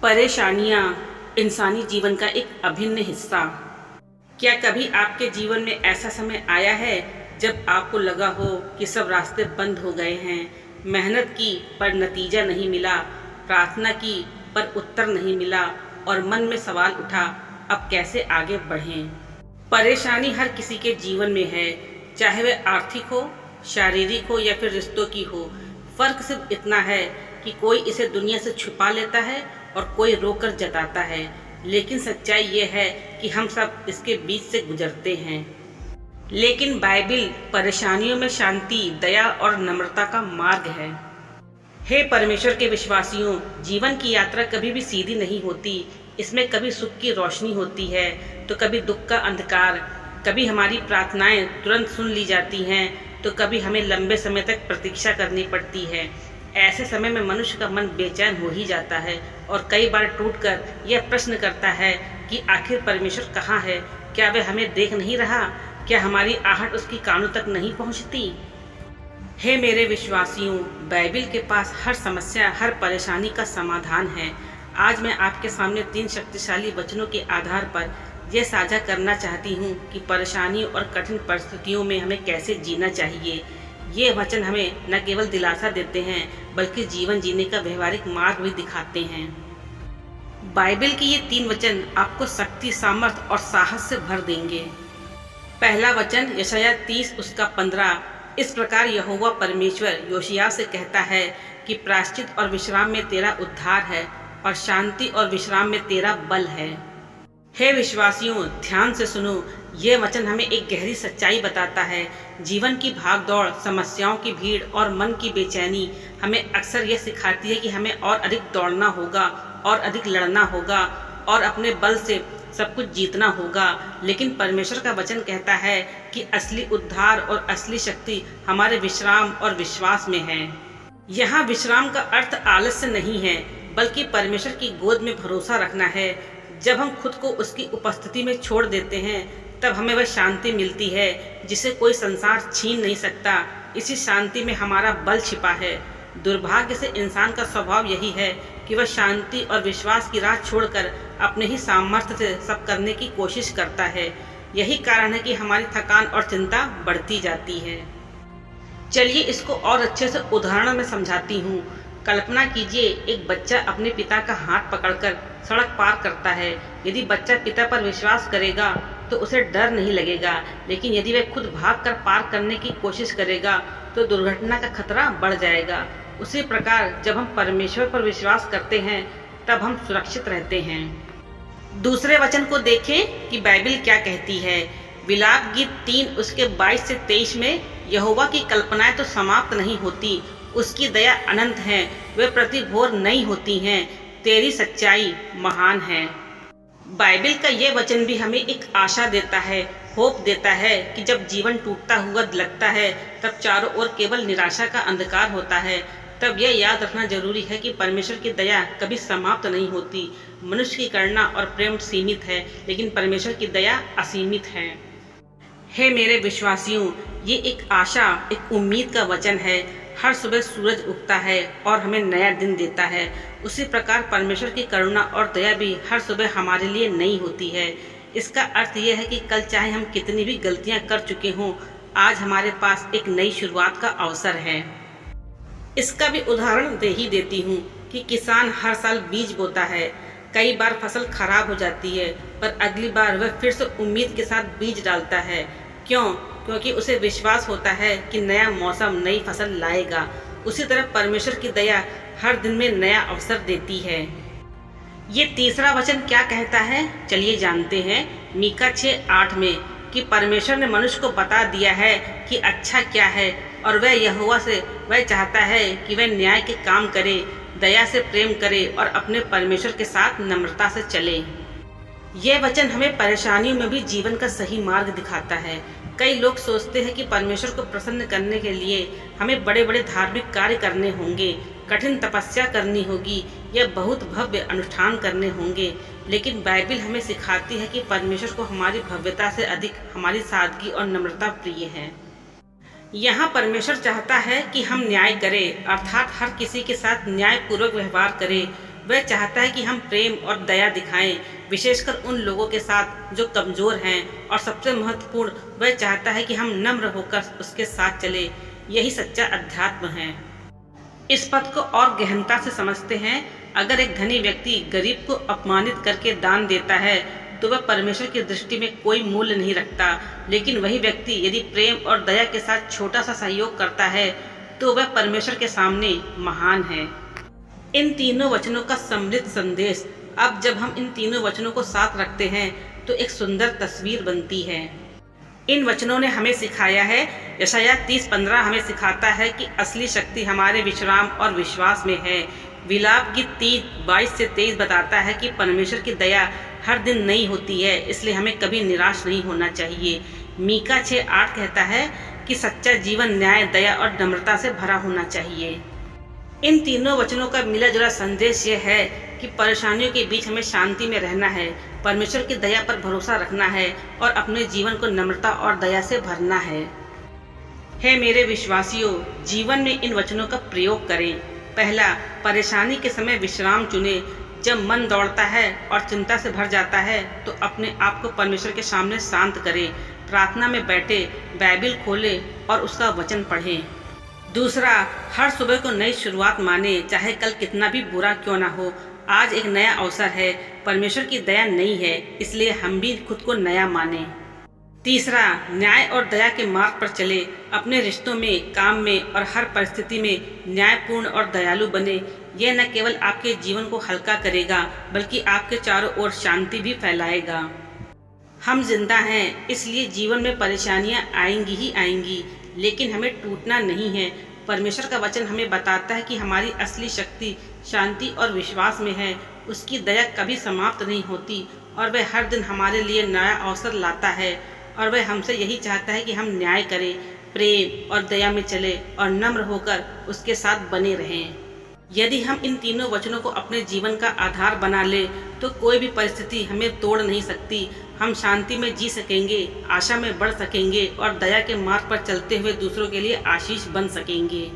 परेशानियाँ इंसानी जीवन का एक अभिन्न हिस्सा। क्या कभी आपके जीवन में ऐसा समय आया है जब आपको लगा हो कि सब रास्ते बंद हो गए हैं, मेहनत की पर नतीजा नहीं मिला, प्रार्थना की पर उत्तर नहीं मिला और मन में सवाल उठा अब कैसे आगे बढ़ें? परेशानी हर किसी के जीवन में है, चाहे वह आर्थिक हो, शारीरिक हो या फिर रिश्तों की हो। फर्क सिर्फ इतना है कि कोई इसे दुनिया से छुपा लेता है और कोई रोकर जताता है, लेकिन सच्चाई ये है कि हम सब इसके बीच से गुजरते हैं। लेकिन बाइबिल परेशानियों में शांति, दया और नम्रता का मार्ग है। हे परमेश्वर के विश्वासियों, जीवन की यात्रा कभी भी सीधी नहीं होती। इसमें कभी सुख की रोशनी होती है तो कभी दुख का अंधकार। कभी हमारी प्रार्थनाएं तुरंत सुन ली जाती हैं तो कभी हमें लंबे समय तक प्रतीक्षा करनी पड़ती है। ऐसे समय में मनुष्य का मन बेचैन हो ही जाता है और कई बार टूटकर यह प्रश्न करता है कि आखिर परमेश्वर कहाँ है? क्या वह हमें देख नहीं रहा? क्या हमारी आहट उसकी कानों तक नहीं पहुँचती? हे मेरे विश्वासियों, बाइबिल के पास हर समस्या, हर परेशानी का समाधान है। आज मैं आपके सामने 3 शक्तिशाली वचनों के आधार पर यह साझा करना चाहती हूँ कि परेशानियों और कठिन परिस्थितियों में हमें कैसे जीना चाहिए। ये वचन हमें न केवल दिलासा देते हैं बल्कि जीवन जीने का व्यवहारिक मार्ग भी दिखाते हैं। बाइबिल के ये 3 वचन आपको शक्ति, सामर्थ और साहस से भर देंगे। पहला वचन यशायाह 30 उसका 15। इस प्रकार यहोवा परमेश्वर योशिय्याह से कहता है कि प्रायश्चित और विश्राम में तेरा उद्धार है और शांति और विश्राम में तेरा बल है। हे विश्वासियों, ध्यान से सुनो। ये वचन हमें एक गहरी सच्चाई बताता है। जीवन की भागदौड़, समस्याओं की भीड़ और मन की बेचैनी हमें अक्सर यह सिखाती है कि हमें और अधिक दौड़ना होगा और अधिक लड़ना होगा और अपने बल से सब कुछ जीतना होगा। लेकिन परमेश्वर का वचन कहता है कि असली उद्धार और असली शक्ति हमारे विश्राम और विश्वास में है। यहाँ विश्राम का अर्थ आलस्य नहीं है बल्कि परमेश्वर की गोद में भरोसा रखना है। जब हम खुद को उसकी उपस्थिति में छोड़ देते हैं तब हमें वह शांति मिलती है जिसे कोई संसार छीन नहीं सकता। इसी शांति में हमारा बल छिपा है। दुर्भाग्य से इंसान का स्वभाव यही है कि वह शांति और विश्वास की राह छोड़कर अपने ही सामर्थ्य से सब करने की कोशिश करता है। यही कारण है कि हमारी थकान और चिंता बढ़ती जाती है। चलिए इसको और अच्छे से उदाहरण में समझाती हूँ। कल्पना कीजिए, एक बच्चा अपने पिता का हाथ पकड़कर सड़क पार करता है। यदि बच्चा पिता पर विश्वास करेगा तो उसे डर नहीं लगेगा, लेकिन यदि वह खुद भागकर पार करने की कोशिश करेगा तो दुर्घटना का खतरा बढ़ जाएगा। उसी प्रकार जब हम परमेश्वर पर विश्वास करते हैं तब हम सुरक्षित रहते हैं। दूसरे वचन को देखें कि बाइबिल क्या कहती है। विलाप गीत 3 उसके 22 से 23 में यहोवा की कल्पनाएं तो समाप्त नहीं होती, उसकी दया अनंत है, वे प्रति भोर नई होती हैं, तेरी सच्चाई महान है। बाइबिल का ये वचन भी हमें एक आशा देता है, होप देता है कि जब जीवन टूटता हुआ लगता है, तब चारों ओर केवल निराशा का अंधकार होता है, तब यह याद रखना जरूरी है कि परमेश्वर की दया कभी समाप्त नहीं होती। मनुष्य की करुणा और प्रेम सीमित है, लेकिन परमेश्वर की दया असीमित है। हे मेरे विश्वासियों, ये एक आशा, एक उम्मीद का वचन है। हर सुबह सूरज उगता है और हमें नया दिन देता है। उसी प्रकार परमेश्वर की करुणा और दया भी हर सुबह हमारे लिए नई होती है। इसका अर्थ यह है कि कल चाहे हम कितनी भी गलतियां कर चुके हों, आज हमारे पास एक नई शुरुआत का अवसर है। इसका भी उदाहरण दे ही देती हूँ कि किसान हर साल बीज बोता है। कई बार फसल खराब हो जाती है, पर अगली बार वह फिर से उम्मीद के साथ बीज डालता है। क्यों? क्योंकि उसे विश्वास होता है कि नया मौसम नई फसल लाएगा। उसी तरह परमेश्वर की दया हर दिन में नया अवसर देती है। ये तीसरा वचन क्या कहता है, चलिए जानते हैं। मीका 6:8 में कि परमेश्वर ने मनुष्य को बता दिया है कि अच्छा क्या है और वह यहोवा से वह चाहता है कि वह न्याय के काम करे, दया से प्रेम करे और अपने परमेश्वर के साथ नम्रता से चले। यह वचन हमें परेशानियों में भी जीवन का सही मार्ग दिखाता है। कई लोग सोचते हैं कि परमेश्वर को प्रसन्न करने के लिए हमें बड़े बड़े धार्मिक कार्य करने होंगे, कठिन तपस्या करनी होगी या बहुत भव्य अनुष्ठान करने होंगे, लेकिन बाइबिल हमें सिखाती है कि परमेश्वर को हमारी भव्यता से अधिक हमारी सादगी और नम्रता प्रिय है। यहाँ परमेश्वर चाहता है कि हम न्याय करें, अर्थात हर किसी के साथ न्यायपूर्वक व्यवहार करें। वह चाहता है कि हम प्रेम और दया दिखाएं, विशेषकर उन लोगों के साथ जो कमज़ोर हैं, और सबसे महत्वपूर्ण वह चाहता है कि हम नम्र होकर उसके साथ चले। यही सच्चा अध्यात्म है। इस पद को और गहनता से समझते हैं। अगर एक धनी व्यक्ति गरीब को अपमानित करके दान देता है तो वह परमेश्वर की दृष्टि में कोई मूल्य नहीं रखता, लेकिन वही व्यक्ति यदि प्रेम और दया के साथ छोटा सा सहयोग करता है तो वह परमेश्वर के सामने महान है। इन तीनों वचनों का समृद्ध संदेश, अब जब हम इन तीनों वचनों को साथ रखते हैं तो एक सुंदर तस्वीर बनती है। इन वचनों ने हमें सिखाया है, यशायाह 30:15 हमें सिखाता है कि असली शक्ति हमारे विश्राम और विश्वास में है। विलाप गीत 30:22-23 बताता है कि परमेश्वर की दया हर दिन नई होती है, इसलिए हमें कभी निराश नहीं होना चाहिए। मीका 6:8 कहता है कि सच्चा जीवन न्याय, दया और नम्रता से भरा होना चाहिए। इन तीनों वचनों का मिला जुला संदेश यह है कि परेशानियों के बीच हमें शांति में रहना है, परमेश्वर की दया पर भरोसा रखना है और अपने जीवन को नम्रता और दया से भरना है। हे मेरे विश्वासियों, जीवन में इन वचनों का प्रयोग करें। पहला, परेशानी के समय विश्राम चुनें। जब मन दौड़ता है और चिंता से भर जाता है तो अपने आप को परमेश्वर के सामने शांत करें, प्रार्थना में बैठे, बाइबिल खोलें और उसका वचन पढ़ें। दूसरा, हर सुबह को नई शुरुआत माने, चाहे कल कितना भी बुरा क्यों ना हो। आज एक नया अवसर है, परमेश्वर की दया नई है, इसलिए हम भी खुद को नया माने। तीसरा, न्याय और दया के मार्ग पर चले। अपने रिश्तों में, काम में और हर परिस्थिति में न्यायपूर्ण और दयालु बने। यह न केवल आपके जीवन को हल्का करेगा बल्कि आपके चारों ओर शांति भी फैलाएगा। हम जिंदा हैं, इसलिए जीवन में परेशानियां आएंगी ही आएंगी, लेकिन हमें टूटना नहीं है। परमेश्वर का वचन हमें बताता है कि हमारी असली शक्ति शांति और विश्वास में है। उसकी दया कभी समाप्त नहीं होती और वह हर दिन हमारे लिए नया अवसर लाता है, और वह हमसे यही चाहता है कि हम न्याय करें, प्रेम और दया में चले और नम्र होकर उसके साथ बने रहें। यदि हम इन तीनों वचनों को अपने जीवन का आधार बना लें तो कोई भी परिस्थिति हमें तोड़ नहीं सकती। हम शांति में जी सकेंगे, आशा में बढ़ सकेंगे और दया के मार्ग पर चलते हुए दूसरों के लिए आशीष बन सकेंगे।